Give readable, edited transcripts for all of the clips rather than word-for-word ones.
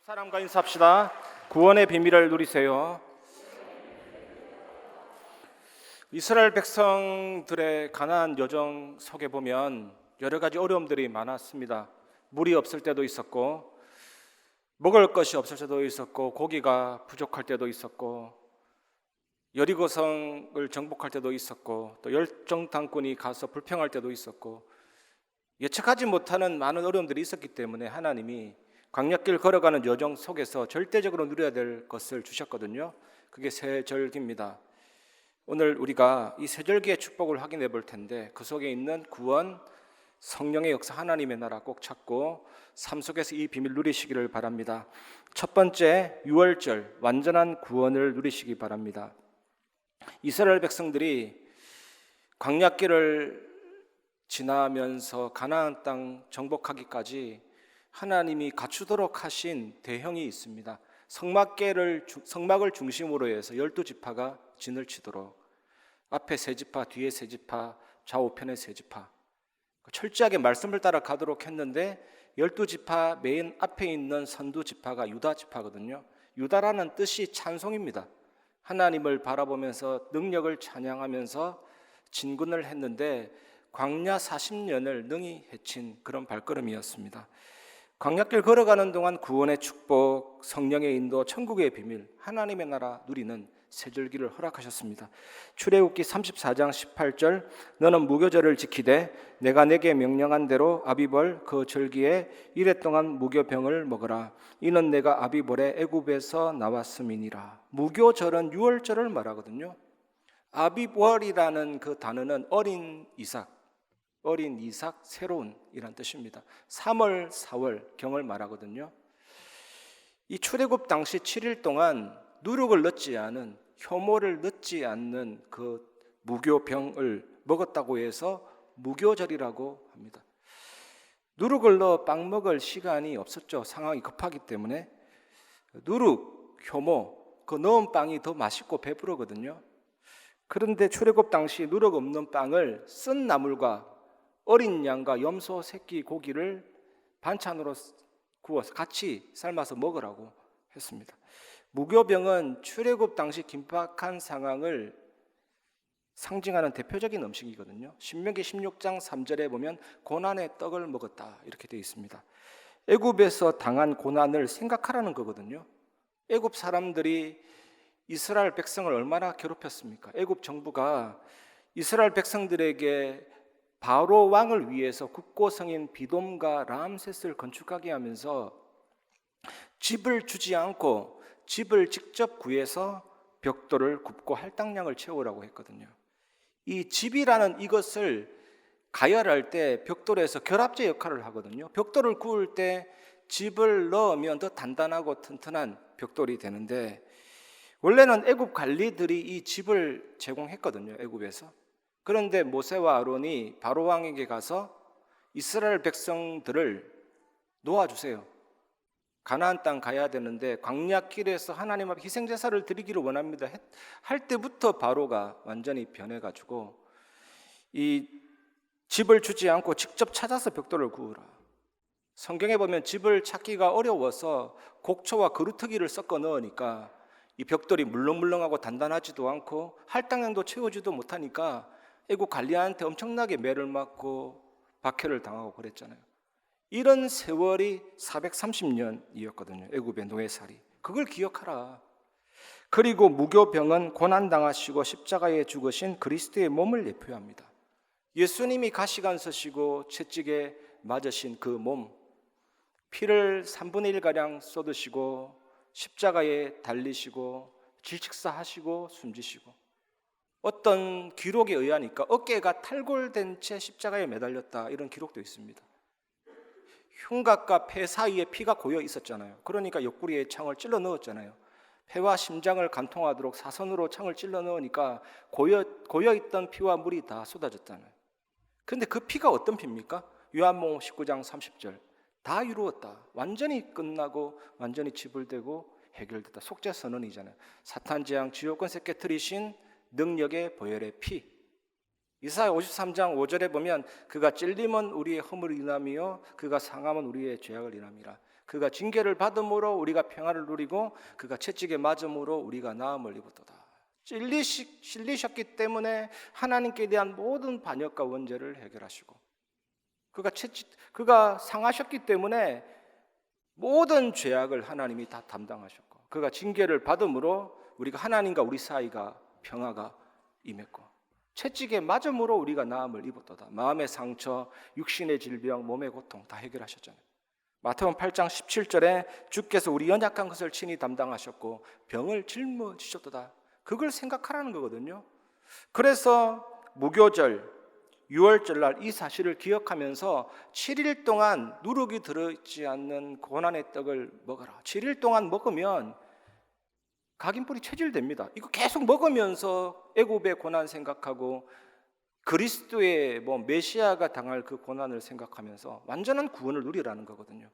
사람과 인사합시다. 구원의 비밀을 누리세요. 이스라엘 백성들의 가나안 여정 속에 보면 여러 가지 어려움들이 많았습니다. 물이 없을 때도 있었고, 먹을 것이 없을 때도 있었고, 고기가 부족할 때도 있었고, 여리고성을 정복할 때도 있었고, 또 열정당군이 가서 불평할 때도 있었고, 예측하지 못하는 많은 어려움들이 있었기 때문에 하나님이 광야길 걸어가는 여정 속에서 절대적으로 누려야 될 것을 주셨거든요. 그게 세절기입니다. 오늘 우리가 이 세절기의 축복을 확인해 볼 텐데, 그 속에 있는 구원, 성령의 역사, 하나님의 나라 꼭 찾고 삶 속에서 이 비밀 누리시기를 바랍니다. 첫 번째, 유월절 완전한 구원을 누리시기 바랍니다. 이스라엘 백성들이 광야길을 지나면서 가나안 땅 정복하기까지 하나님이 갖추도록 하신 대형이 있습니다. 성막을 중심으로 해서 12지파가 진을 치도록, 앞에 세 지파, 뒤에 세 지파, 좌우편에 세 지파, 철저하게 말씀을 따라 가도록 했는데 12지파 메인 앞에 있는 선두 지파가 유다 지파거든요. 유다라는 뜻이 찬송입니다. 하나님을 바라보면서 능력을 찬양하면서 진군을 했는데 광야 40년을 능히 헤친 그런 발걸음이었습니다. 광야길 걸어가는 동안 구원의 축복, 성령의 인도, 천국의 비밀, 하나님의 나라 누리는 세절기를 허락하셨습니다. 출애굽기 34장 18절, 너는 무교절을 지키되 내가 내게 명령한 대로 아비벌 그 절기에 이래 동안 무교병을 먹어라. 이는 내가 아비벌에 애굽에서 나왔음이니라. 무교절은 유월절을 말하거든요. 아비벌이라는 그 단어는 어린 이삭, 새로운 이란 뜻입니다. 3월, 4월 경을 말하거든요. 이 출애굽 당시 7일 동안 누룩을 넣지 않은, 효모를 넣지 않는 그 무교병을 먹었다고 해서 무교절이라고 합니다. 누룩을 넣어 빵 먹을 시간이 없었죠. 상황이 급하기 때문에. 누룩, 효모, 그 넣은 빵이 더 맛있고 배부르거든요. 그런데 출애굽 당시 누룩 없는 빵을 쓴 나물과 어린 양과 염소 새끼 고기를 반찬으로 구워서 같이 삶아서 먹으라고 했습니다. 무교병은 출애굽 당시 긴박한 상황을 상징하는 대표적인 음식이거든요. 신명기 16장 3절에 보면 고난의 떡을 먹었다 이렇게 되어 있습니다. 애굽에서 당한 고난을 생각하라는 거거든요. 애굽 사람들이 이스라엘 백성을 얼마나 괴롭혔습니까? 애굽 정부가 이스라엘 백성들에게 바로 왕을 위해서 국고성인 비돔과 람셋을 건축하게 하면서 집을 주지 않고 집을 직접 구해서 벽돌을 굽고 할당량을 채우라고 했거든요. 이 집이라는 이것을 가열할 때 벽돌에서 결합제 역할을 하거든요. 벽돌을 구울 때 집을 넣으면 더 단단하고 튼튼한 벽돌이 되는데, 원래는 애굽 관리들이 이 집을 제공했거든요. 애굽에서. 그런데 모세와 아론이 바로 왕에게 가서 이스라엘 백성들을 놓아주세요. 가나안 땅 가야 되는데 광야길에서 하나님 앞에 희생제사를 드리기를 원합니다 할 때부터 바로가 완전히 변해가지고 이 집을 주지 않고 직접 찾아서 벽돌을 구우라. 성경에 보면 집을 찾기가 어려워서 곡초와 그루터기를 섞어 넣으니까 이 벽돌이 물렁물렁하고 단단하지도 않고 할당량도 채우지도 못하니까 애국 관리한테 엄청나게 매를 맞고 박해를 당하고 그랬잖아요. 이런 세월이 430년이었거든요. 애굽의 노예살이. 그걸 기억하라. 그리고 무교병은 고난당하시고 십자가에 죽으신 그리스도의 몸을 예표합니다. 예수님이 가시관 서시고 채찍에 맞으신 그 몸, 피를 3분의 1가량 쏟으시고 십자가에 달리시고 질식사하시고 숨지시고, 어떤 기록에 의하니까 어깨가 탈골된 채 십자가에 매달렸다 이런 기록도 있습니다. 흉곽과 폐 사이에 피가 고여 있었잖아요. 그러니까 옆구리에 창을 찔러 넣었잖아요. 폐와 심장을 관통하도록 사선으로 창을 찔러 넣으니까 고여있던 피와 물이 다 쏟아졌잖아요. 그런데 그 피가 어떤 피입니까? 요한복음 19장 30절, 다 이루었다, 완전히 끝나고 완전히 지불되고 해결됐다. 속죄선언이잖아요. 사탄 재앙 지옥권 새 깨트리신 능력의 보혈의 피. 이사야 53장 5절에 보면 그가 찔림은 우리의 허물을 인함이요 그가 상함은 우리의 죄악을 인함이라. 그가 징계를 받음으로 우리가 평화를 누리고 그가 채찍에 맞음으로 우리가 나음을 입었도다. 찔리셨기 때문에 하나님께 대한 모든 반역과 원죄를 해결하시고, 그가 상하셨기 때문에 모든 죄악을 하나님이 다 담당하셨고, 그가 징계를 받음으로 우리가 하나님과 우리 사이가 평화가 임했고, 채찍에 맞음으로 우리가 나음을 입었도다. 마음의 상처, 육신의 질병, 몸의 고통 다 해결하셨잖아요. 마태복음 8장 17절에 주께서 우리 연약한 것을 친히 담당하셨고 병을 짊어지셨도다. 그걸 생각하라는 거거든요. 그래서 무교절, 유월절날 이 사실을 기억하면서 7일 동안 누룩이 들어있지 않는 고난의 떡을 먹어라. 7일 동안 먹으면 각인뿔이 체질됩니다. 이거 계속 먹으면서 애굽의 고난 생각하고 그리스도의 메시아가 당할 그 고난을 생각하면서 완전한 구원을 누리라는 거거든요.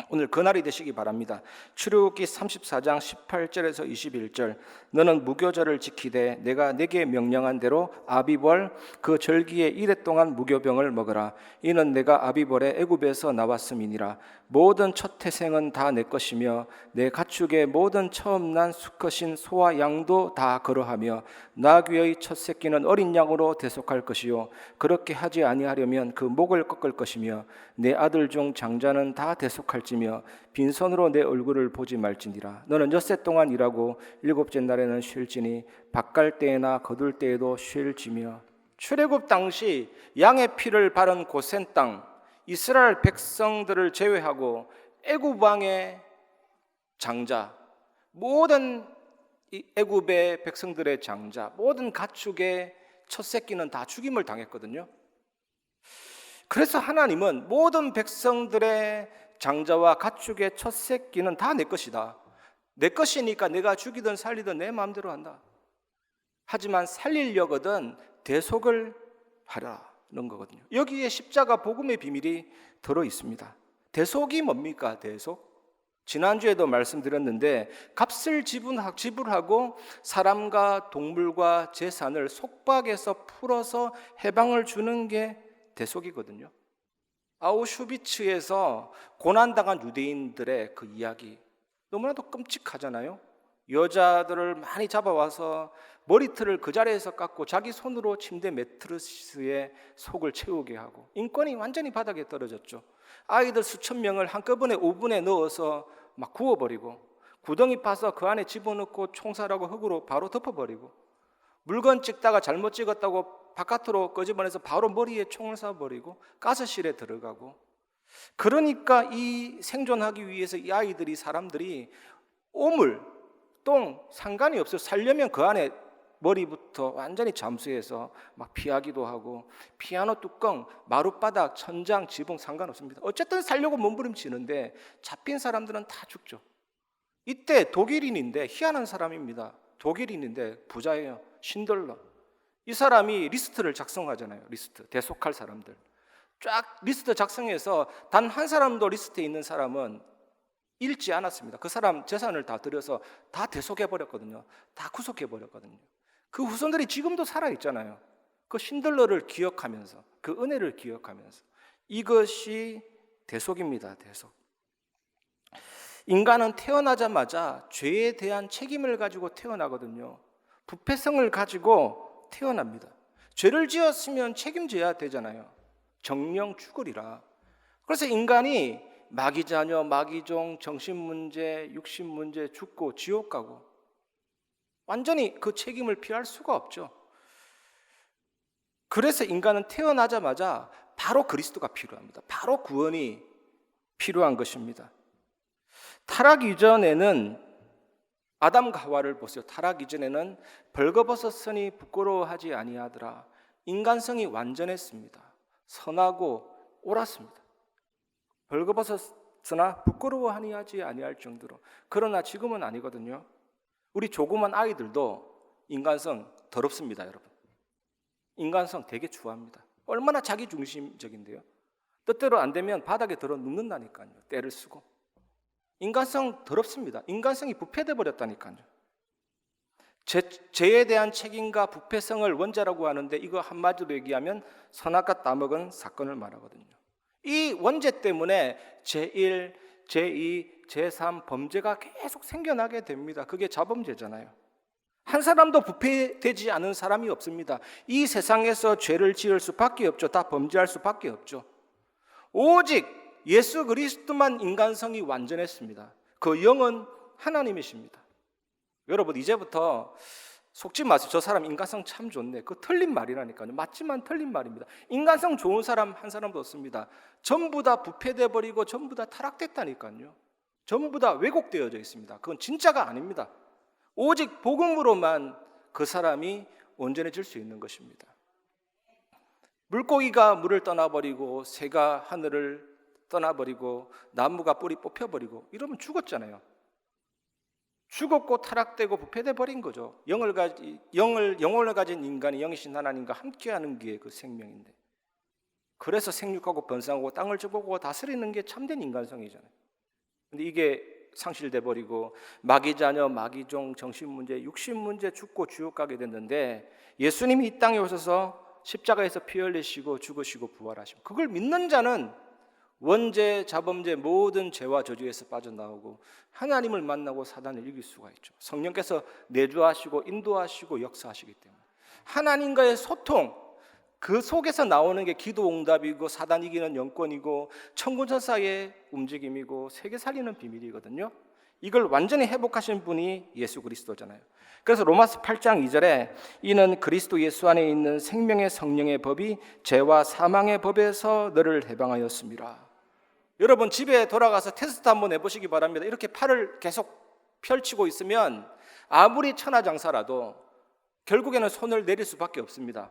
오늘 그날이 되시기 바랍니다. 출애굽기 34장 18절에서 21절. 너는 무교절을 지키되 내가 네게 명령한 대로 아비벌 그 절기의 이래 동안 무교병을 먹어라. 이는 내가 아비벌에 애굽에서 나왔음이니라. 모든 첫 태생은 다 내 것이며 내 가축의 모든 처음 난 수컷인 소와 양도 다 그러하며 나귀의 첫 새끼는 어린 양으로 대속할 것이요 그렇게 하지 아니하려면 그 목을 꺾을 것이며 내 아들 중 장자는 다 대속할지며 빈손으로 내 얼굴을 보지 말지니라. 너는 엿새 동안 일하고 일곱째 날에는 쉴지니 밭갈 때에나 거둘 때에도 쉴지며. 출애굽 당시 양의 피를 바른 고센 땅, 이스라엘 백성들을 제외하고 애굽 왕의 장자, 모든 애굽의 백성들의 장자, 모든 가축의 첫 새끼는 다 죽임을 당했거든요. 그래서 하나님은 모든 백성들의 장자와 가축의 첫 새끼는 다 내 것이다. 내 것이니까 내가 죽이든 살리든 내 마음대로 한다. 하지만 살리려거든 대속을 하라는 거거든요. 여기에 십자가 복음의 비밀이 들어 있습니다. 대속이 뭡니까? 대속? 지난주에도 말씀드렸는데 값을 지불하고 사람과 동물과 재산을 속박에서 풀어서 해방을 주는 게 대속이거든요. 아우슈비츠에서 고난당한 유대인들의 그 이야기 너무나도 끔찍하잖아요. 여자들을 많이 잡아와서 머리털을 그 자리에서 깎고 자기 손으로 침대 매트리스에 속을 채우게 하고 인권이 완전히 바닥에 떨어졌죠. 아이들 수천 명을 한꺼번에 오븐에 넣어서 막 구워버리고 구덩이 파서 그 안에 집어넣고 총살하고 흙으로 바로 덮어버리고 물건 찍다가 잘못 찍었다고 바깥으로 끄집어내서 바로 머리에 총을 쏴버리고 가스실에 들어가고. 그러니까 이 생존하기 위해서 이 아이들이 사람들이 오물, 똥 상관이 없어요. 살려면 그 안에 머리부터 완전히 잠수해서 막 피하기도 하고 피아노 뚜껑, 마룻바닥, 천장, 지붕 상관없습니다. 어쨌든 살려고 몸부림치는데 잡힌 사람들은 다 죽죠. 이때 독일인인데 희한한 사람입니다. 독일인인데 부자예요. 신들러. 이 사람이 리스트를 작성하잖아요. 리스트, 대속할 사람들 쫙 리스트 작성해서 단 한 사람도 리스트에 있는 사람은 잃지 않았습니다. 그 사람 재산을 다 들여서 다 대속해버렸거든요. 다 구속해버렸거든요. 그 후손들이 지금도 살아있잖아요. 그 신들러를 기억하면서 그 은혜를 기억하면서. 이것이 대속입니다. 대속. 인간은 태어나자마자 죄에 대한 책임을 가지고 태어나거든요. 부패성을 가지고 태어납니다. 죄를 지었으면 책임져야 되잖아요. 정령 죽으리라. 그래서 인간이 마귀자녀, 마귀종, 정신문제, 육신문제 죽고 지옥 가고 완전히 그 책임을 피할 수가 없죠. 그래서 인간은 태어나자마자 바로 그리스도가 필요합니다. 바로 구원이 필요한 것입니다. 타락 이전에는 아담과 하와를 보세요. 타락 이전에는 벌거벗었으니 부끄러워하지 아니하더라. 인간성이 완전했습니다. 선하고 옳았습니다. 벌거벗었으나 부끄러워하니 하지 아니할 정도로. 그러나 지금은 아니거든요. 우리 조그만 아이들도 인간성 더럽습니다, 여러분. 인간성 되게 좋아합니다. 얼마나 자기중심적인데요. 뜻대로 안 되면 바닥에 들어 눕는다니까요. 때를 쓰고. 인간성 더럽습니다. 인간성이 부패돼 버렸다니까요. 죄에 대한 책임과 부패성을 원죄라고 하는데 이거 한마디로 얘기하면 선악과 따먹은 사건을 말하거든요. 이 원죄 때문에 제1, 제2, 제3 범죄가 계속 생겨나게 됩니다. 그게 자범죄잖아요. 한 사람도 부패되지 않은 사람이 없습니다. 이 세상에서 죄를 지을 수밖에 없죠. 다 범죄할 수밖에 없죠. 오직 예수 그리스도만 인간성이 완전했습니다. 그 영은 하나님이십니다. 여러분 이제부터 속지 마세요. 저 사람 인간성 참 좋네. 그거 틀린 말이라니까요. 맞지만 틀린 말입니다. 인간성 좋은 사람 한 사람도 없습니다. 전부 다 부패돼 버리고 전부 다 타락됐다니까요. 전부 다 왜곡되어져 있습니다. 그건 진짜가 아닙니다. 오직 복음으로만 그 사람이 온전해질 수 있는 것입니다. 물고기가 물을 떠나버리고 새가 하늘을 떠나버리고 나무가 뿌리 뽑혀버리고 이러면 죽었잖아요. 죽었고 타락되고 부패돼 버린 거죠. 영혼을 가진 인간이 영이신 하나님과 함께하는 게 그 생명인데, 그래서 생육하고 번성하고 땅을 주고 다스리는 게 참된 인간성이잖아요. 근데 이게 상실돼 버리고 마귀자녀, 마귀종, 정신문제, 육신문제 죽고 지옥 가게 됐는데, 예수님이 이 땅에 오셔서 십자가에서 피 흘리시고 죽으시고 부활하시고, 그걸 믿는 자는 원죄, 자범죄, 모든 죄와 저주에서 빠져나오고 하나님을 만나고 사단을 이길 수가 있죠. 성령께서 내주하시고 인도하시고 역사하시기 때문에 하나님과의 소통, 그 속에서 나오는 게 기도 응답이고 사단 이기는 영권이고 천군천사의 움직임이고 세계 살리는 비밀이거든요. 이걸 완전히 회복하신 분이 예수 그리스도잖아요. 그래서 로마서 8장 2절에 이는 그리스도 예수 안에 있는 생명의 성령의 법이 죄와 사망의 법에서 너를 해방하였습니다. 여러분 집에 돌아가서 테스트 한번 해보시기 바랍니다. 이렇게 팔을 계속 펼치고 있으면 아무리 천하장사라도 결국에는 손을 내릴 수밖에 없습니다.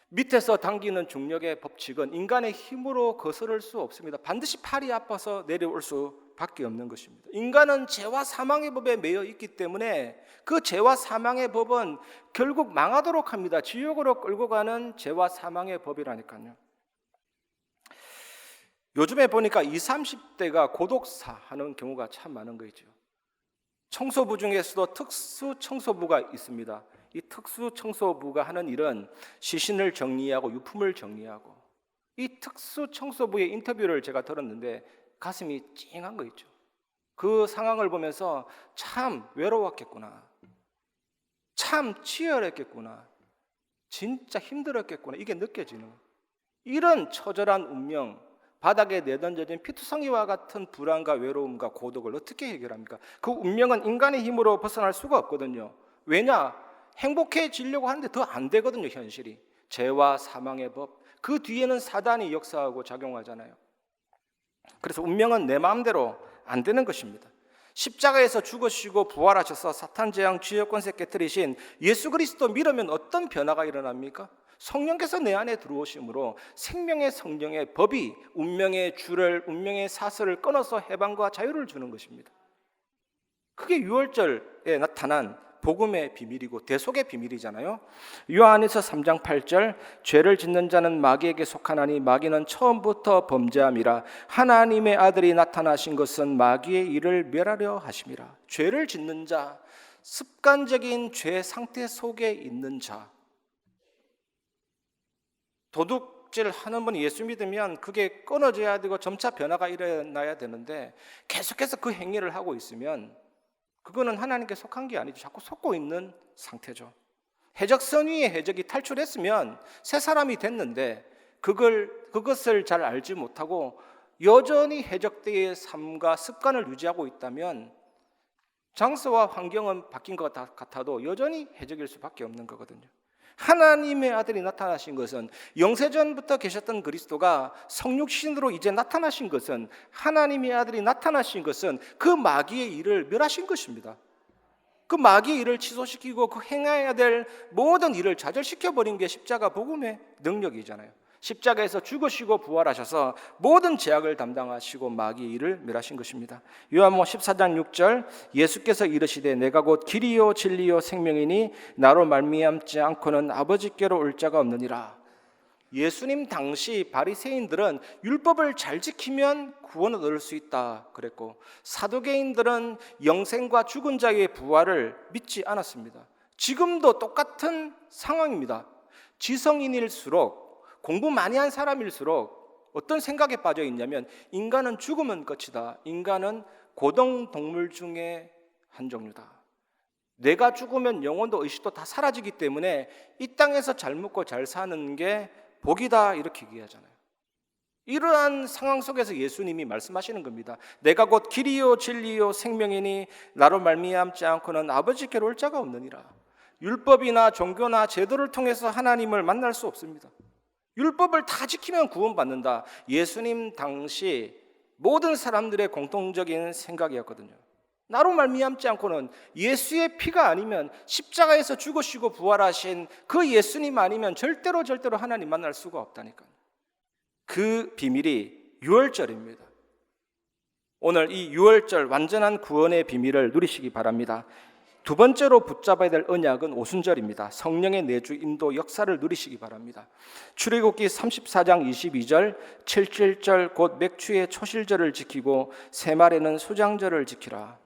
밑에서 당기는 중력의 법칙은 인간의 힘으로 거스를 수 없습니다. 반드시 팔이 아파서 내려올 수밖에 없는 것입니다. 인간은 죄와 사망의 법에 매여 있기 때문에 그 죄와 사망의 법은 결국 망하도록 합니다. 지옥으로 끌고 가는 죄와 사망의 법이라니까요. 요즘에 보니까 20, 30대가 고독사 하는 경우가 참 많은 거죠. 청소부 중에서도 특수 청소부가 있습니다. 이 특수 청소부가 하는 일은 시신을 정리하고 유품을 정리하고, 이 특수 청소부의 인터뷰를 제가 들었는데 가슴이 찡한 거 있죠. 그 상황을 보면서 참 외로웠겠구나, 참 치열했겠구나, 진짜 힘들었겠구나, 이게 느껴지는 거예요. 이런 처절한 운명, 바닥에 내던져진 피투성이와 같은 불안과 외로움과 고독을 어떻게 해결합니까? 그 운명은 인간의 힘으로 벗어날 수가 없거든요. 왜냐? 행복해지려고 하는데 더 안 되거든요. 현실이 죄와 사망의 법, 그 뒤에는 사단이 역사하고 작용하잖아요. 그래서 운명은 내 마음대로 안 되는 것입니다. 십자가에서 죽으시고 부활하셔서 사탄 재앙 지역 권세 깨뜨리신 예수 그리스도 믿으면 어떤 변화가 일어납니까? 성령께서 내 안에 들어오심으로 생명의 성령의 법이 운명의 줄을, 운명의 사슬을 끊어서 해방과 자유를 주는 것입니다. 그게 유월절에 나타난 복음의 비밀이고 대속의 비밀이잖아요. 요한에서 3장 8절 죄를 짓는 자는 마귀에게 속하나니 마귀는 처음부터 범죄함이라 하나님의 아들이 나타나신 것은 마귀의 일을 멸하려 하심이라. 죄를 짓는 자, 습관적인 죄 상태 속에 있는 자, 도둑질 하는 분이 예수 믿으면 그게 끊어져야 되고 점차 변화가 일어나야 되는데 계속해서 그 행위를 하고 있으면 그거는 하나님께 속한 게 아니죠. 자꾸 속고 있는 상태죠. 해적선 위에 해적이 탈출했으면 새 사람이 됐는데 그것을 잘 알지 못하고 여전히 해적대의 삶과 습관을 유지하고 있다면 장소와 환경은 바뀐 것 같아도 여전히 해적일 수밖에 없는 거거든요. 하나님의 아들이 나타나신 것은, 영세전부터 계셨던 그리스도가 성육신으로 이제 나타나신 것은, 하나님의 아들이 나타나신 것은 그 마귀의 일을 멸하신 것입니다. 그 마귀의 일을 취소시키고 그 행해야 될 모든 일을 좌절시켜버린 게 십자가 복음의 능력이잖아요. 십자가에서 죽으시고 부활하셔서 모든 죄악을 담당하시고 마귀의 일을 멸하신 것입니다. 요한복음 14장 6절 예수께서 이르시되 내가 곧 길이요 진리요 생명이니 나로 말미암지 않고는 아버지께로 올 자가 없느니라. 예수님 당시 바리새인들은 율법을 잘 지키면 구원을 얻을 수 있다 그랬고, 사두개인들은 영생과 죽은 자의 부활을 믿지 않았습니다. 지금도 똑같은 상황입니다. 지성인일수록, 공부 많이 한 사람일수록 어떤 생각에 빠져 있냐면 인간은 죽으면 끝이다. 인간은 고등동물 중에 한 종류다. 내가 죽으면 영혼도 의식도 다 사라지기 때문에 이 땅에서 잘 먹고 잘 사는 게 복이다, 이렇게 얘기하잖아요. 이러한 상황 속에서 예수님이 말씀하시는 겁니다. 내가 곧 길이요 진리요 생명이니 나로 말미암지 않고는 아버지께로 올 자가 없느니라. 율법이나 종교나 제도를 통해서 하나님을 만날 수 없습니다. 율법을 다 지키면 구원받는다. 예수님 당시 모든 사람들의 공통적인 생각이었거든요. 나로 말미암지 않고는, 예수의 피가 아니면, 십자가에서 죽으시고 부활하신 그 예수님 아니면 절대로 하나님 만날 수가 없다니까요. 그 비밀이 유월절입니다. 오늘 이 유월절 완전한 구원의 비밀을 누리시기 바랍니다. 두 번째로 붙잡아야 될 언약은 오순절입니다. 성령의 내주 인도 역사를 누리시기 바랍니다. 출애굽기 34장 22절, 77절 곧 맥추의 초실절을 지키고 새말에는 수장절을 지키라.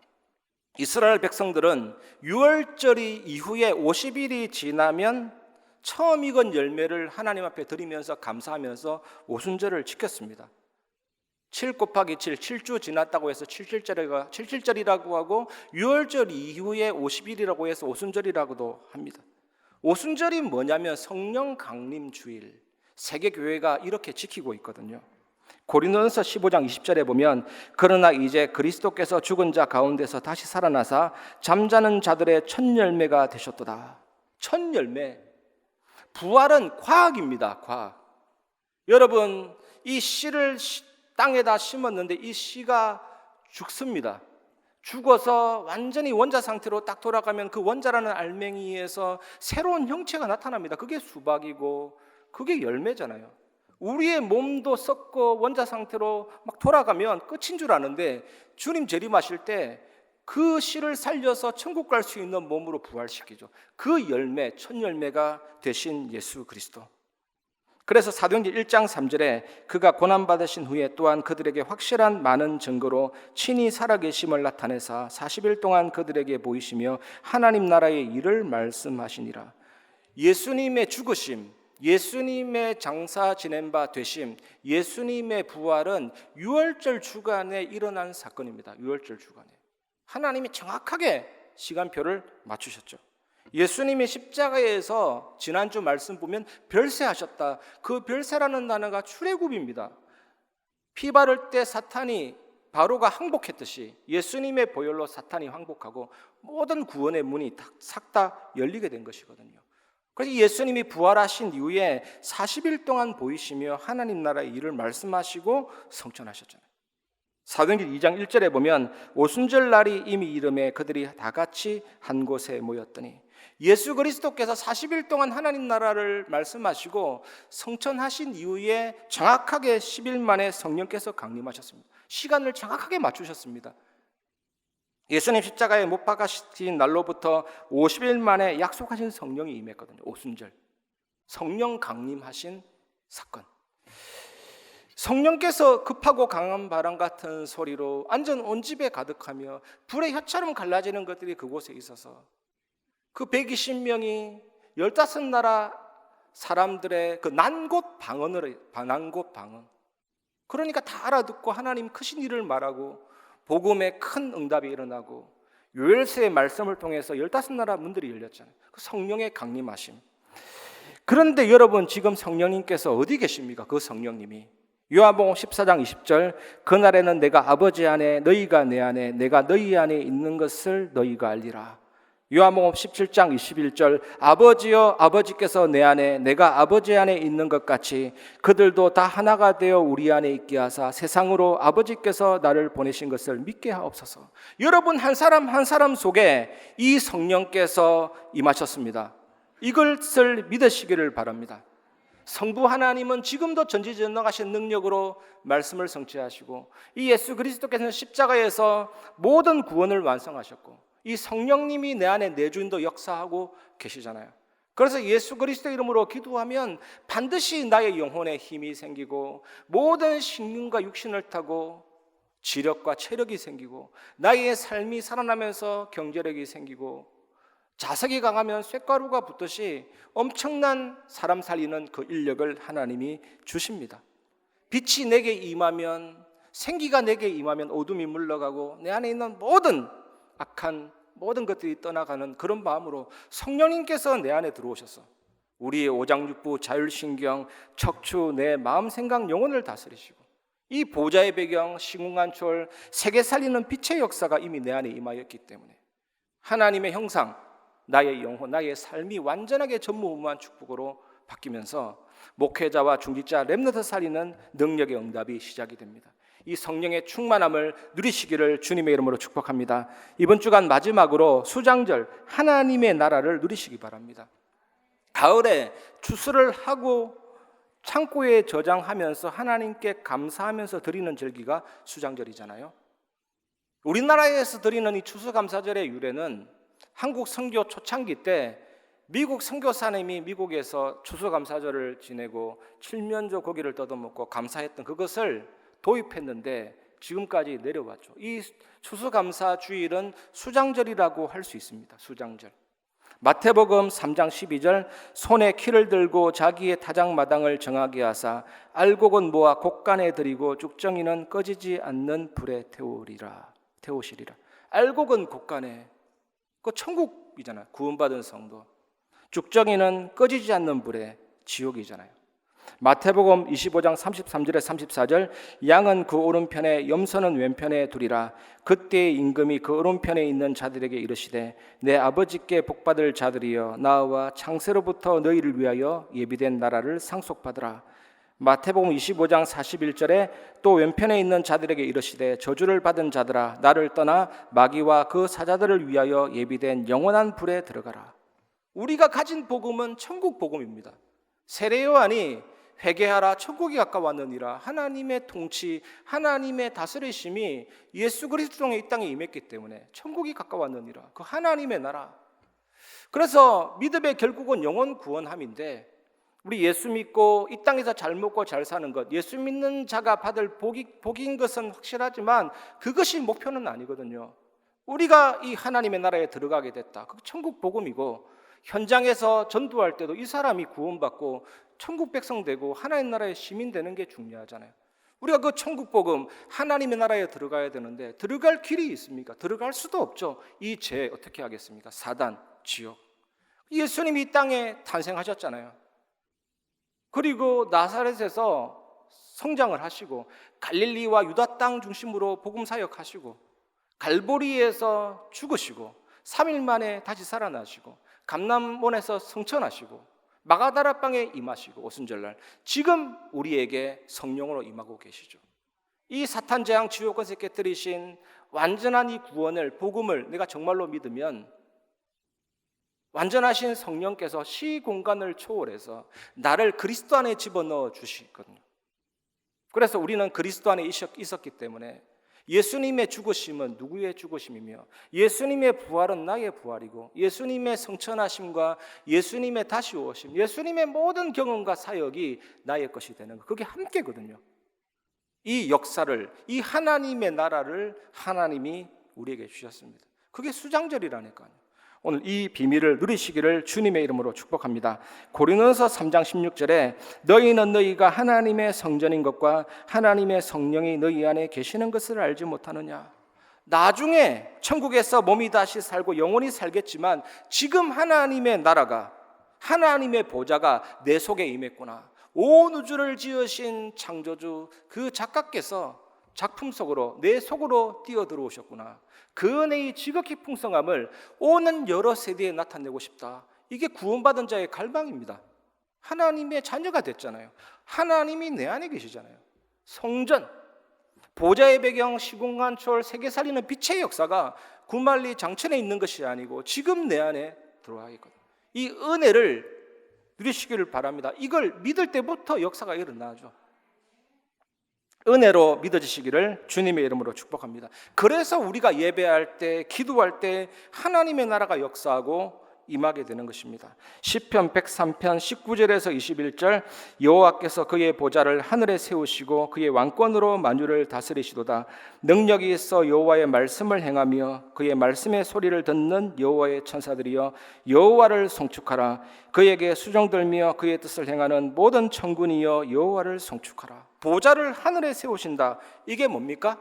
이스라엘 백성들은 유월절이 이후에 50일이 지나면 처음 익은 열매를 하나님 앞에 드리면서 감사하면서 오순절을 지켰습니다. 7 곱하기 7, 7주 지났다고 해서 77절이라고 하고, 유월절 이후에 50일이라고 해서 오순절이라고도 합니다. 오순절이 뭐냐면 성령 강림 주일, 세계 교회가 이렇게 지키고 있거든요. 고린도전서 15장 20절에 보면 그러나 이제 그리스도께서 죽은 자 가운데서 다시 살아나사 잠자는 자들의 첫 열매가 되셨도다. 첫 열매. 부활은 과학입니다. 과학. 여러분, 이 씨를 땅에다 심었는데 이 씨가 죽습니다. 죽어서 완전히 원자 상태로 딱 돌아가면 그 원자라는 알맹이에서 새로운 형체가 나타납니다. 그게 수박이고 그게 열매잖아요. 우리의 몸도 썩고 원자 상태로 막 돌아가면 끝인 줄 아는데, 주님 재림하실 때 그 씨를 살려서 천국 갈 수 있는 몸으로 부활시키죠. 그 열매, 첫 열매가 되신 예수 그리스도. 그래서 사도행전 1장 3절에 그가 고난받으신 후에 또한 그들에게 확실한 많은 증거로 친히 살아계심을 나타내사 40일 동안 그들에게 보이시며 하나님 나라의 일을 말씀하시니라. 예수님의 죽으심, 예수님의 장사 지낸 바 되심, 예수님의 부활은 유월절 주간에 일어난 사건입니다. 유월절 주간에 하나님이 정확하게 시간표를 맞추셨죠. 예수님이 십자가에서 지난주 말씀 보면 별세하셨다. 그 별세라는 단어가 출애굽입니다. 피 바를 때 사탄이, 바로가 항복했듯이 예수님의 보혈로 사탄이 항복하고 모든 구원의 문이 싹 다 열리게 된 것이거든요. 그래서 예수님이 부활하신 이후에 40일 동안 보이시며 하나님 나라의 일을 말씀하시고 성천하셨잖아요. 사도행전 2장 1절에 보면 오순절 날이 이미 이름에 그들이 다 같이 한 곳에 모였더니, 예수 그리스도께서 40일 동안 하나님 나라를 말씀하시고 성천하신 이후에 정확하게 10일 만에 성령께서 강림하셨습니다. 시간을 정확하게 맞추셨습니다. 예수님 십자가에 못 박히신 날로부터 50일 만에 약속하신 성령이 임했거든요. 오순절, 성령 강림하신 사건. 성령께서 급하고 강한 바람 같은 소리로 완전 온 집에 가득하며 불의 혀처럼 갈라지는 것들이 그곳에 있어서 그 120명이 15나라 사람들의 그 난곳 방언을, 난곳 방언, 그러니까 다 알아듣고 하나님 크신 일을 말하고 복음에 큰 응답이 일어나고 요엘서의 말씀을 통해서 15나라 문들이 열렸잖아요. 그 성령의 강림하심. 그런데 여러분, 지금 성령님께서 어디 계십니까? 그 성령님이 요한복음 14장 20절, 그날에는 내가 아버지 안에 너희가 내 안에 내가 너희 안에 있는 것을 너희가 알리라. 요한복음 17장 21절, 아버지여 아버지께서 내 안에 내가 아버지 안에 있는 것 같이 그들도 다 하나가 되어 우리 안에 있게 하사 세상으로 아버지께서 나를 보내신 것을 믿게 하옵소서. 여러분, 한 사람 한 사람 속에 이 성령께서 임하셨습니다. 이것을 믿으시기를 바랍니다. 성부 하나님은 지금도 전지전능하신 능력으로 말씀을 성취하시고, 이 예수 그리스도께서는 십자가에서 모든 구원을 완성하셨고, 이 성령님이 내 안에 내주인도 역사하고 계시잖아요. 그래서 예수 그리스도 이름으로 기도하면 반드시 나의 영혼에 힘이 생기고 모든 신경과 육신을 타고 지력과 체력이 생기고 나의 삶이 살아나면서 경제력이 생기고 자석이 강하면 쇳가루가 붙듯이 엄청난 사람 살리는 그 인력을 하나님이 주십니다. 빛이 내게 임하면, 생기가 내게 임하면 어둠이 물러가고 내 안에 있는 모든 악한 모든 것들이 떠나가는 그런 마음으로 성령님께서 내 안에 들어오셔서 우리의 오장육부, 자율신경, 척추, 내 마음, 생각, 영혼을 다스리시고 이 보좌의 배경, 시궁간초월, 세계 살리는 빛의 역사가 이미 내 안에 임하였기 때문에 하나님의 형상, 나의 영혼, 나의 삶이 완전하게 전무후무한 축복으로 바뀌면서 목회자와 중직자, 렘넌트 살리는 능력의 응답이 시작이 됩니다. 이 성령의 충만함을 누리시기를 주님의 이름으로 축복합니다. 이번 주간 마지막으로 수장절 하나님의 나라를 누리시기 바랍니다. 가을에 추수를 하고 창고에 저장하면서 하나님께 감사하면서 드리는 절기가 수장절이잖아요. 우리나라에서 드리는 이 추수감사절의 유래는 한국 선교 초창기 때 미국 선교사님이 미국에서 추수감사절을 지내고 칠면조 고기를 뜯어먹고 감사했던 그것을 도입했는데 지금까지 내려왔죠. 이 추수감사주일은 수장절이라고 할 수 있습니다. 수장절. 마태복음 3장 12절 손에 키를 들고 자기의 타작마당을 정하게 하사 알곡은 모아 곡간에 들이고 죽정이는 꺼지지 않는 불에 태우시리라. 알곡은 곡간에, 그 천국이잖아요. 구원받은 성도. 죽정이는 꺼지지 않는 불에, 지옥이잖아요. 마태복음 25장 33절에 34절 양은 그 오른편에 염소는 왼편에 두리라. 그때의 임금이 그 오른편에 있는 자들에게 이르시되 내 아버지께 복받을 자들이여 나와 창세로부터 너희를 위하여 예비된 나라를 상속받으라. 마태복음 25장 41절에 또 왼편에 있는 자들에게 이르시되 저주를 받은 자들아 나를 떠나 마귀와 그 사자들을 위하여 예비된 영원한 불에 들어가라. 우리가 가진 복음은 천국 복음입니다. 세례 요한이 회개하라 천국이 가까웠느니라. 하나님의 통치, 하나님의 다스리심이 예수 그리스도 통해 이 땅에 임했기 때문에 천국이 가까웠느니라. 그 하나님의 나라. 그래서 믿음의 결국은 영혼 구원함인데 우리 예수 믿고 이 땅에서 잘 먹고 잘 사는 것, 예수 믿는 자가 받을 복인 것은 확실하지만 그것이 목표는 아니거든요. 우리가 이 하나님의 나라에 들어가게 됐다. 그 천국 복음이고 현장에서 전도할 때도 이 사람이 구원받고 천국 백성 되고 하나님 나라의 시민 되는 게 중요하잖아요. 우리가 그 천국 복음 하나님의 나라에 들어가야 되는데 들어갈 길이 있습니까? 들어갈 수도 없죠. 이 죄 어떻게 하겠습니까? 사단, 지옥. 예수님이 이 땅에 탄생하셨잖아요. 그리고 나사렛에서 성장을 하시고 갈릴리와 유다 땅 중심으로 복음 사역하시고 갈보리에서 죽으시고 3일 만에 다시 살아나시고 감람원에서 성천하시고 마가다라 방에 임하시고 오순절날 지금 우리에게 성령으로 임하고 계시죠. 이 사탄 재앙 지옥 것에 깨뜨리신 완전한 이 구원을 복음을 내가 정말로 믿으면 완전하신 성령께서 시공간을 초월해서 나를 그리스도 안에 집어넣어 주시거든요. 그래서 우리는 그리스도 안에 있었기 때문에 예수님의 죽으심은 누구의 죽으심이며 예수님의 부활은 나의 부활이고 예수님의 성천하심과 예수님의 다시 오심, 예수님의 모든 경험과 사역이 나의 것이 되는 것, 그게 함께거든요. 이 역사를, 이 하나님의 나라를 하나님이 우리에게 주셨습니다. 그게 수장절이라니까요. 오늘 이 비밀을 누리시기를 주님의 이름으로 축복합니다. 고린도서 3장 16절에 너희는 너희가 하나님의 성전인 것과 하나님의 성령이 너희 안에 계시는 것을 알지 못하느냐. 나중에 천국에서 몸이 다시 살고 영원히 살겠지만 지금 하나님의 나라가, 하나님의 보좌가 내 속에 임했구나. 온 우주를 지으신 창조주 그 작가께서 작품 속으로, 내 속으로 뛰어들어오셨구나. 그 은혜의 지극히 풍성함을 오는 여러 세대에 나타내고 싶다. 이게 구원받은 자의 갈망입니다. 하나님의 자녀가 됐잖아요. 하나님이 내 안에 계시잖아요. 성전, 보좌의 배경, 시공간초월, 세계 살리는 빛의 역사가 구말리 장천에 있는 것이 아니고 지금 내 안에 들어와 있거든요. 이 은혜를 누리시기를 바랍니다. 이걸 믿을 때부터 역사가 일어나죠. 은혜로 믿어지시기를 주님의 이름으로 축복합니다. 그래서 우리가 예배할 때, 기도할 때 하나님의 나라가 역사하고 임하게 되는 것입니다. 시편 103편 19절에서 21절 여호와께서 그의 보좌를 하늘에 세우시고 그의 왕권으로 만유를 다스리시도다. 능력이 있어 여호와의 말씀을 행하며 그의 말씀의 소리를 듣는 여호와의 천사들이여 여호와를 송축하라. 그에게 수종들며 그의 뜻을 행하는 모든 천군이여 여호와를 송축하라. 보좌를 하늘에 세우신다. 이게 뭡니까?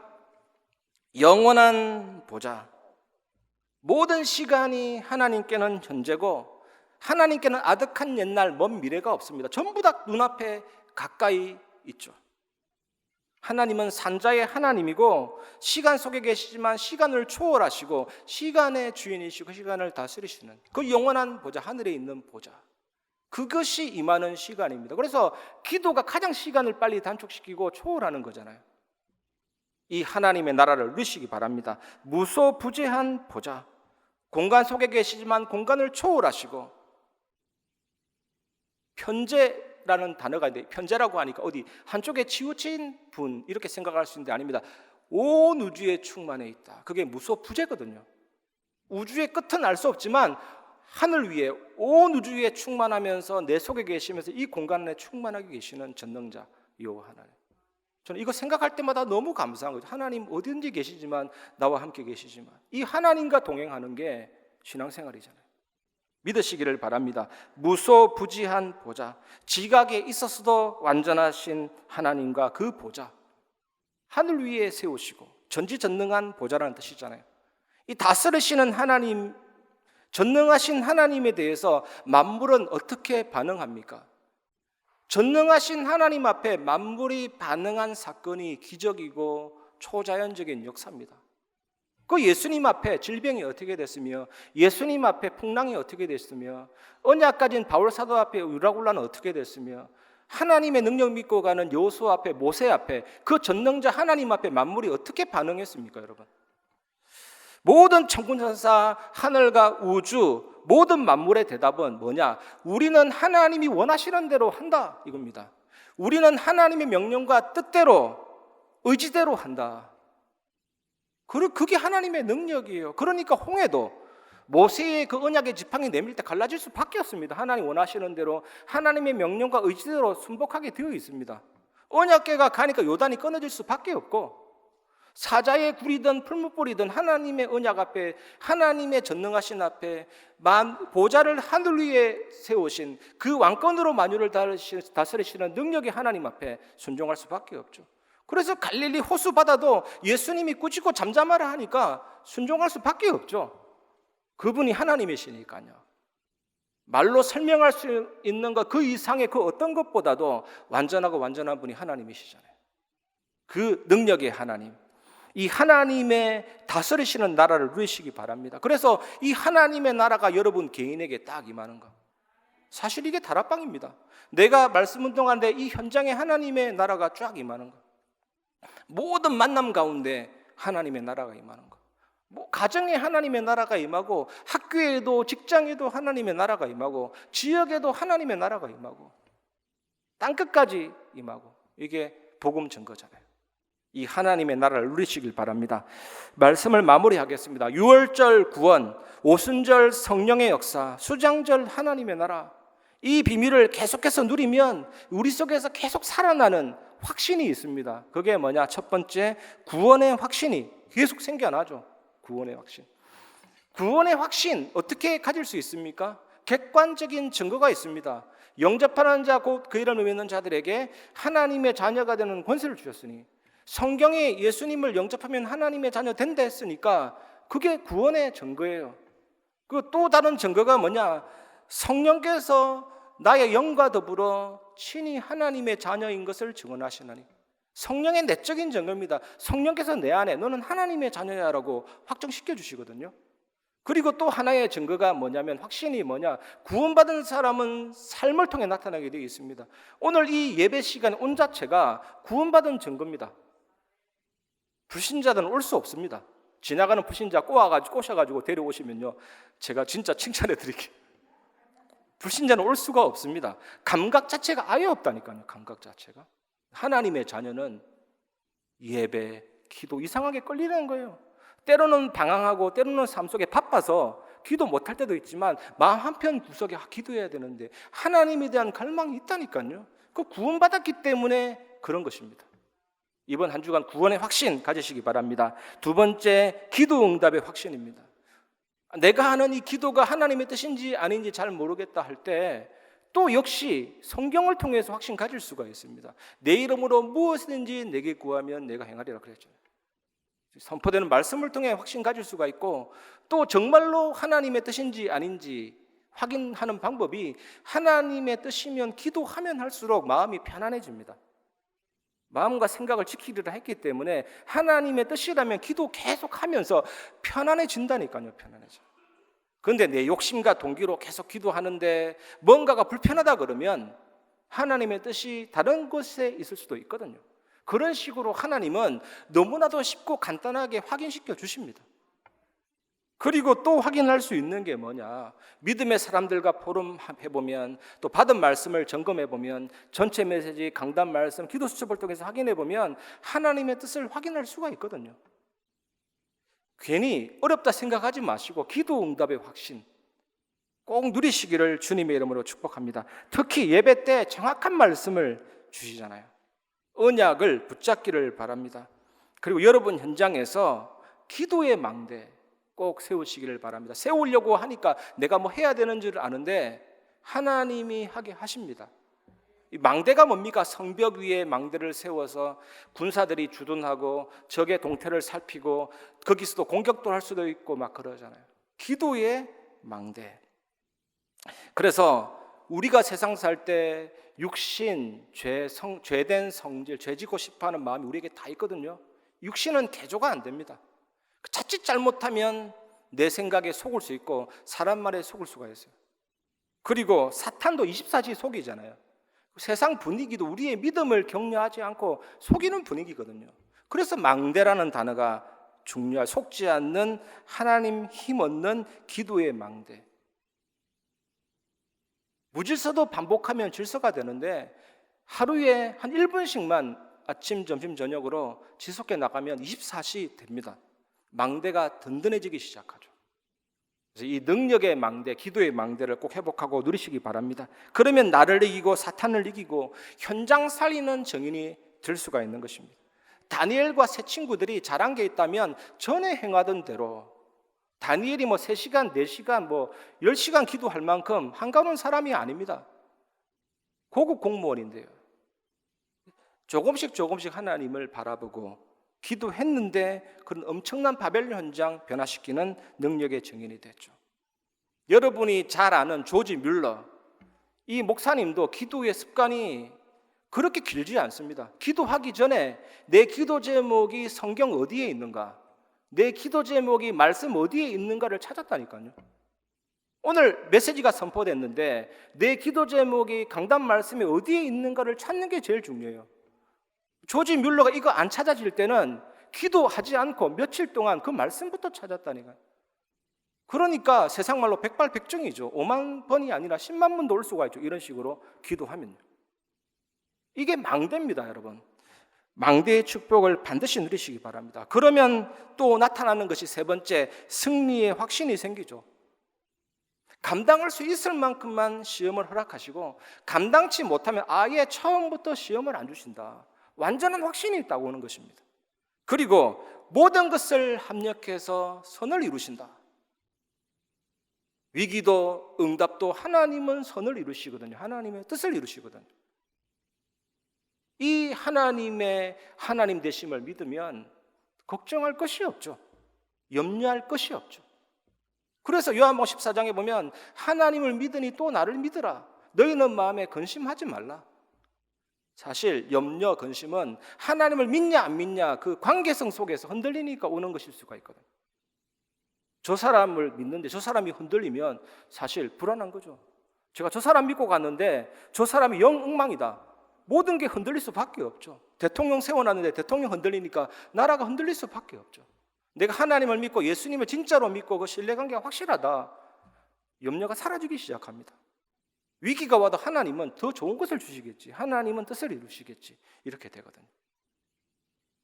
영원한 보좌. 모든 시간이 하나님께는 현재고 하나님께는 아득한 옛날 먼 미래가 없습니다. 전부 다 눈앞에 가까이 있죠. 하나님은 산자의 하나님이고 시간 속에 계시지만 시간을 초월하시고 시간의 주인이시고 시간을 다스리시는 그 영원한 보좌, 하늘에 있는 보좌, 그것이 임하는 시간입니다. 그래서 기도가 가장 시간을 빨리 단축시키고 초월하는 거잖아요. 이 하나님의 나라를 누리시기 바랍니다. 무소부재한 보좌, 공간 속에 계시지만 공간을 초월하시고, 편재라는 단어가 있는데 편재라고 하니까 어디 한쪽에 치우친 분 이렇게 생각할 수 있는데 아닙니다. 온 우주에 충만해 있다. 그게 무소부재거든요. 우주의 끝은 알 수 없지만 하늘 위에 온 우주에 충만하면서 내 속에 계시면서 이 공간에 충만하게 계시는 전능자 여호와 하나님. 저는 이거 생각할 때마다 너무 감사한 거죠. 하나님 어디든지 계시지만 나와 함께 계시지만 이 하나님과 동행하는 게 신앙생활이잖아요. 믿으시기를 바랍니다. 무소부지한 보좌, 지각에 있어서도 완전하신 하나님과 그 보좌, 하늘 위에 세우시고 전지전능한 보좌라는 뜻이잖아요. 이 다스리시는 하나님, 전능하신 하나님에 대해서 만물은 어떻게 반응합니까? 전능하신 하나님 앞에 만물이 반응한 사건이 기적이고 초자연적인 역사입니다. 그 예수님 앞에 질병이 어떻게 됐으며 예수님 앞에 풍랑이 어떻게 됐으며 언약 가진 바울 사도 앞에 유라굴라는 어떻게 됐으며 하나님의 능력 믿고 가는 여호수아 앞에 모세 앞에 그 전능자 하나님 앞에 만물이 어떻게 반응했습니까, 여러분? 모든 천군천사, 하늘과 우주, 모든 만물의 대답은 뭐냐? 우리는 하나님이 원하시는 대로 한다, 이겁니다. 우리는 하나님의 명령과 뜻대로, 의지대로 한다. 그게 하나님의 능력이에요. 그러니까 홍해도 모세의 그 언약의 지팡이 내밀 때 갈라질 수밖에 없습니다. 하나님 원하시는 대로 하나님의 명령과 의지대로 순복하게 되어 있습니다. 언약궤가 가니까 요단이 끊어질 수밖에 없고, 사자의 굴이든 풀무불이든 하나님의 언약 앞에, 하나님의 전능하신 앞에 보좌를 하늘 위에 세우신 그 왕권으로 만유를 다스리시는 능력의 하나님 앞에 순종할 수밖에 없죠. 그래서 갈릴리 호수 바다도 예수님이 꾸짖고 잠잠하라 하니까 순종할 수밖에 없죠. 그분이 하나님이시니까요. 말로 설명할 수 있는 것 그 이상의 그 어떤 것보다도 완전하고 완전한 분이 하나님이시잖아요. 그 능력의 하나님, 이 하나님의 다스리시는 나라를 누리시기 바랍니다. 그래서 이 하나님의 나라가 여러분 개인에게 딱 임하는 것, 사실 이게 다락방입니다. 내가 말씀 운동하는데 이 현장에 하나님의 나라가 쫙 임하는 것, 모든 만남 가운데 하나님의 나라가 임하는 것, 가정에 하나님의 나라가 임하고, 학교에도 직장에도 하나님의 나라가 임하고, 지역에도 하나님의 나라가 임하고, 땅끝까지 임하고, 이게 복음 증거잖아요. 이 하나님의 나라를 누리시길 바랍니다. 말씀을 마무리하겠습니다. 유월절 구원, 오순절 성령의 역사, 수장절 하나님의 나라, 이 비밀을 계속해서 누리면 우리 속에서 계속 살아나는 확신이 있습니다. 그게 뭐냐? 첫 번째, 구원의 확신이 계속 생겨나죠. 구원의 확신. 구원의 확신 어떻게 가질 수 있습니까? 객관적인 증거가 있습니다. 영접하는 자, 곧 그 이름을 믿는 자들에게 하나님의 자녀가 되는 권세를 주셨으니, 성경에 예수님을 영접하면 하나님의 자녀 된다 했으니까 그게 구원의 증거예요. 그 또 다른 증거가 뭐냐? 성령께서 나의 영과 더불어 친히 하나님의 자녀인 것을 증언하시나니, 성령의 내적인 증거입니다. 성령께서 내 안에 너는 하나님의 자녀야라고 확정시켜 주시거든요. 그리고 또 하나의 증거가 뭐냐면, 확신이 뭐냐? 구원받은 사람은 삶을 통해 나타나게 되어 있습니다. 오늘 이 예배 시간 온 자체가 구원받은 증거입니다. 불신자들은 올 수 없습니다. 지나가는 불신자 꼬셔가지고 데려오시면요, 제가 진짜 칭찬해 드릴게요. 불신자는 올 수가 없습니다. 감각 자체가 아예 없다니까요. 감각 자체가. 하나님의 자녀는 예배, 기도 이상하게 끌리는 거예요. 때로는 방황하고 때로는 삶 속에 바빠서 기도 못할 때도 있지만 마음 한편 구석에 기도해야 되는데 하나님에 대한 갈망이 있다니까요. 그 구원받았기 때문에 그런 것입니다. 이번 한 주간 구원의 확신 가지시기 바랍니다. 두 번째, 기도 응답의 확신입니다. 내가 하는 이 기도가 하나님의 뜻인지 아닌지 잘 모르겠다 할 때 또 역시 성경을 통해서 확신 가질 수가 있습니다. 내 이름으로 무엇이든지 내게 구하면 내가 행하리라 그랬죠. 선포되는 말씀을 통해 확신 가질 수가 있고, 또 정말로 하나님의 뜻인지 아닌지 확인하는 방법이 하나님의 뜻이면 기도하면 할수록 마음이 편안해집니다. 마음과 생각을 지키리라 했기 때문에 하나님의 뜻이라면 기도 계속하면서 편안해진다니까요. 편안해져. 그런데 내 욕심과 동기로 계속 기도하는데 뭔가가 불편하다 그러면 하나님의 뜻이 다른 곳에 있을 수도 있거든요. 그런 식으로 하나님은 너무나도 쉽고 간단하게 확인시켜 주십니다. 그리고 또 확인할 수 있는 게 뭐냐, 믿음의 사람들과 포럼해보면, 또 받은 말씀을 점검해보면, 전체 메시지, 강단 말씀, 기도 수첩을 통해서 확인해보면 하나님의 뜻을 확인할 수가 있거든요. 괜히 어렵다 생각하지 마시고 기도 응답의 확신 꼭 누리시기를 주님의 이름으로 축복합니다. 특히 예배 때 정확한 말씀을 주시잖아요. 언약을 붙잡기를 바랍니다. 그리고 여러분 현장에서 기도의 망대 꼭 세우시기를 바랍니다. 세우려고 하니까 내가 뭐 해야 되는 줄 아는데 하나님이 하게 하십니다. 이 망대가 뭡니까? 성벽 위에 망대를 세워서 군사들이 주둔하고 적의 동태를 살피고 거기서도 공격도 할 수도 있고 막 그러잖아요. 기도의 망대. 그래서 우리가 세상 살 때 육신, 죄된 성질, 죄지고 싶어하는 마음이 우리에게 다 있거든요. 육신은 개조가 안 됩니다. 자칫 잘못하면 내 생각에 속을 수 있고 사람 말에 속을 수가 있어요. 그리고 사탄도 24시 속이잖아요. 세상 분위기도 우리의 믿음을 격려하지 않고 속이는 분위기거든요. 그래서 망대라는 단어가 중요한, 속지 않는 하나님 힘 얻는 기도의 망대. 무질서도 반복하면 질서가 되는데 하루에 한 1분씩만 아침, 점심, 저녁으로 지속해 나가면 24시 됩니다. 망대가 든든해지기 시작하죠. 그래서 이 능력의 망대, 기도의 망대를 꼭 회복하고 누리시기 바랍니다. 그러면 나를 이기고 사탄을 이기고 현장 살리는 정인이 될 수가 있는 것입니다. 다니엘과 세 친구들이 잘한 게 있다면 전에 행하던 대로, 다니엘이 뭐 3시간, 4시간, 뭐 10시간 기도할 만큼 한가로운 사람이 아닙니다. 고급 공무원인데요. 조금씩 하나님을 바라보고 기도했는데 그런 엄청난 바벨론 현장 변화시키는 능력의 증인이 됐죠. 여러분이 잘 아는 조지 뮬러, 이 목사님도 기도의 습관이 그렇게 길지 않습니다. 기도하기 전에 내 기도 제목이 성경 어디에 있는가, 내 기도 제목이 말씀 어디에 있는가를 찾았다니까요. 오늘 메시지가 선포됐는데 내 기도 제목이 강단 말씀이 어디에 있는가를 찾는 게 제일 중요해요. 조지 뮬러가 이거 안 찾아질 때는 기도하지 않고 며칠 동안 그 말씀부터 찾았다니까요. 그러니까 세상 말로 백발백중이죠. 5만 번이 아니라 10만 번도 올 수가 있죠. 이런 식으로 기도하면요. 이게 망대입니다, 여러분. 망대의 축복을 반드시 누리시기 바랍니다. 그러면 또 나타나는 것이 세 번째, 승리의 확신이 생기죠. 감당할 수 있을 만큼만 시험을 허락하시고 감당치 못하면 아예 처음부터 시험을 안 주신다. 완전한 확신이 있다고 하는 것입니다. 그리고 모든 것을 합력해서 선을 이루신다. 위기도 응답도 하나님은 선을 이루시거든요. 하나님의 뜻을 이루시거든요. 이 하나님의 하나님 되심을 믿으면 걱정할 것이 없죠. 염려할 것이 없죠. 그래서 요한복음 14장에 보면 하나님을 믿으니 또 나를 믿으라. 너희는 마음에 근심하지 말라. 사실 염려, 근심은 하나님을 믿냐 안 믿냐 그 관계성 속에서 흔들리니까 오는 것일 수가 있거든요. 저 사람을 믿는데 저 사람이 흔들리면 사실 불안한 거죠. 제가 저 사람 믿고 갔는데 저 사람이 영 엉망이다. 모든 게 흔들릴 수밖에 없죠. 대통령 세워놨는데 대통령 흔들리니까 나라가 흔들릴 수밖에 없죠. 내가 하나님을 믿고 예수님을 진짜로 믿고 그 신뢰관계가 확실하다. 염려가 사라지기 시작합니다. 위기가 와도 하나님은 더 좋은 것을 주시겠지. 하나님은 뜻을 이루시겠지. 이렇게 되거든요.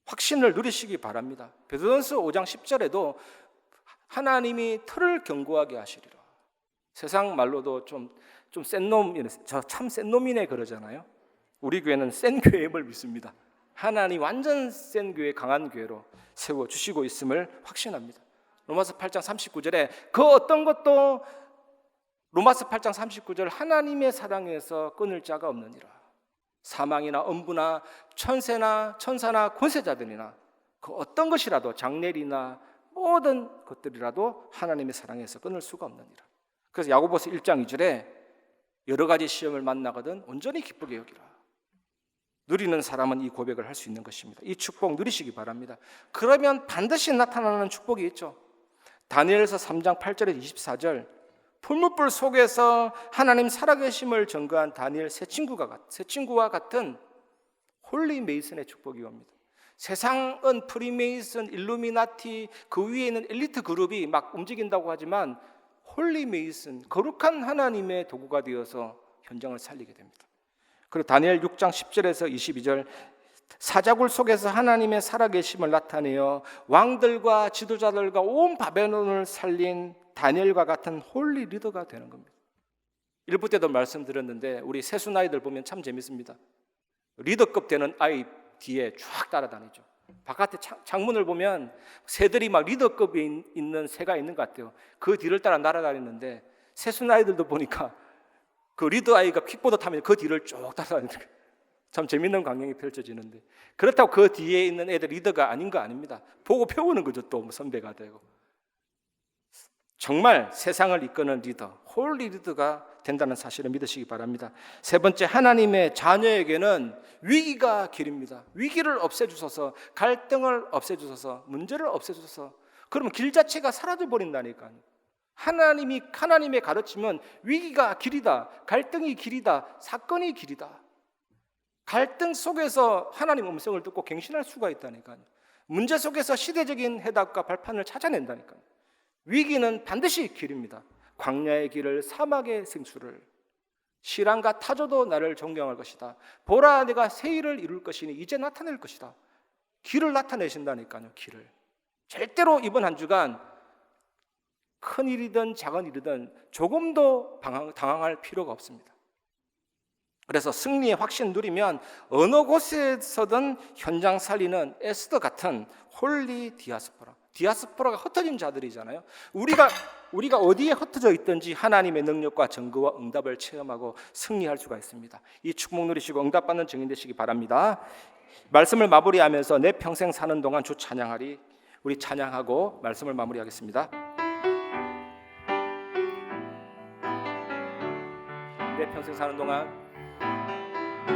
확신을 누리시기 바랍니다. 베드로전서 5장 10절에도 하나님이 털을 견고하게 하시리라. 세상 말로도 좀 센 놈, 저 참 센 놈이네 그러잖아요. 우리 교회는 센 교회임을 믿습니다. 하나님 완전 센 교회, 강한 교회로 세워주시고 있음을 확신합니다. 로마서 8장 39절에 그 어떤 것도 로마서 8장 39절 하나님의 사랑에서 끊을 자가 없느니라. 사망이나 엄부나 천사나 권세자들이나 그 어떤 것이라도 장례리나 모든 것들이라도 하나님의 사랑에서 끊을 수가 없느니라. 그래서 야고보서 1장 2절에 여러 가지 시험을 만나거든 온전히 기쁘게 여기라. 누리는 사람은 이 고백을 할 수 있는 것입니다. 이 축복 누리시기 바랍니다. 그러면 반드시 나타나는 축복이 있죠. 다니엘서 3장 8절에서 24절 풀무불 속에서 하나님 살아계심을 증거한 다니엘 세 친구와 같은 홀리 메이슨의 축복이 옵니다. 세상은 프리메이슨, 일루미나티 그 위에 있는 엘리트 그룹이 막 움직인다고 하지만 홀리 메이슨, 거룩한 하나님의 도구가 되어서 현장을 살리게 됩니다. 그리고 다니엘 6장 10절에서 22절 사자굴 속에서 하나님의 살아계심을 나타내어 왕들과 지도자들과 온 바벨론을 살린 다니엘과 같은 홀리 리더가 되는 겁니다. 일부 때도 말씀드렸는데 우리 세순 아이들 보면 참 재밌습니다. 리더급 되는 아이 뒤에 쫙 따라다니죠. 바깥에 창문을 보면 새들이 막 리더급에 있는 새가 있는 것 같아요. 그 뒤를 따라 날아다니는데 세순 아이들도 보니까 그 리더 아이가 킥보드 타면 그 뒤를 쭉 따라다니는 거예요. 참 재밌는 광경이 펼쳐지는데 그렇다고 그 뒤에 있는 애들 리더가 아닌 거 아닙니다. 보고 배우는 거죠. 또 선배가 되고. 정말 세상을 이끄는 리더, 홀리 리더가 된다는 사실을 믿으시기 바랍니다. 세 번째, 하나님의 자녀에게는 위기가 길입니다. 위기를 없애주셔서, 갈등을 없애주셔서, 문제를 없애주셔서, 그러면 길 자체가 사라져 버린다니까요. 하나님의 가르침은 위기가 길이다, 갈등이 길이다, 사건이 길이다. 갈등 속에서 하나님 음성을 듣고 갱신할 수가 있다니까요. 문제 속에서 시대적인 해답과 발판을 찾아낸다니까요. 위기는 반드시 길입니다. 광야의 길을, 사막의 생수를, 시랑과 타조도 나를 존경할 것이다. 보라, 내가 새 일을 이룰 것이니 이제 나타낼 것이다. 길을 나타내신다니까요. 길을. 절대로 이번 한 주간 큰 일이든 작은 일이든 조금도 당황할 필요가 없습니다. 그래서 승리의 확신 누리면 어느 곳에서든 현장 살리는 에스더 같은 홀리 디아스포라가 흩어진 자들이잖아요. 우리가 어디에 흩어져 있든지 하나님의 능력과 증거와 응답을 체험하고 승리할 수가 있습니다. 이 축복 누리시고 응답받는 증인 되시기 바랍니다. 말씀을 마무리하면서 내 평생 사는 동안 주 찬양하리. 우리 찬양하고 말씀을 마무리하겠습니다. 내 평생 사는 동안,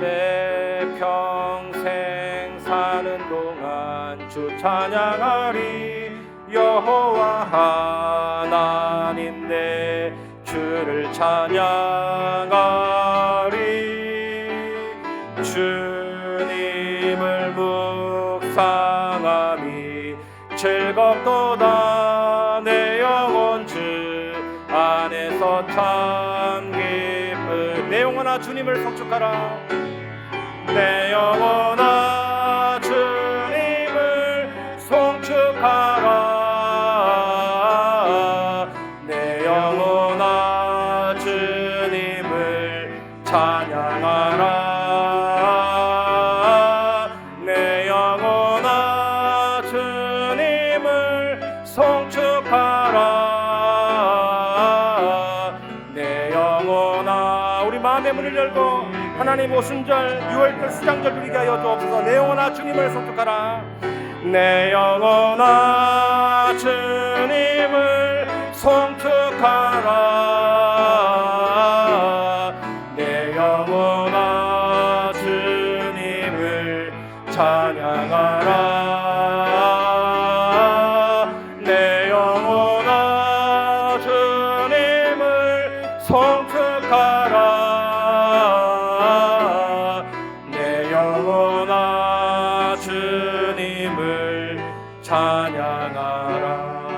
내 평생 사는 동안 주 찬양하리. 여호와 하나님 내 주를 찬양하리. 주님을 묵상함이 즐겁도다. 내 영혼 주 안에서 참 기쁜. 내 영혼아 주님을 송축하라. 내 영혼아 주님을 송축하라. 내 영혼아 주님을 찬양하라. 내 영혼아 주님을 송축하라. 내 영혼아, 우리 마음의 문을 열고 하나님 오순절 6월절 수장절 누리게 하여 주옵소서. 내 영혼아 주님을 송축하라. 내 영혼아 주님을 송축하라. 내 영혼아 주님을 찬양하라. 내 영혼아 주님을 송축하라. 찬양하라.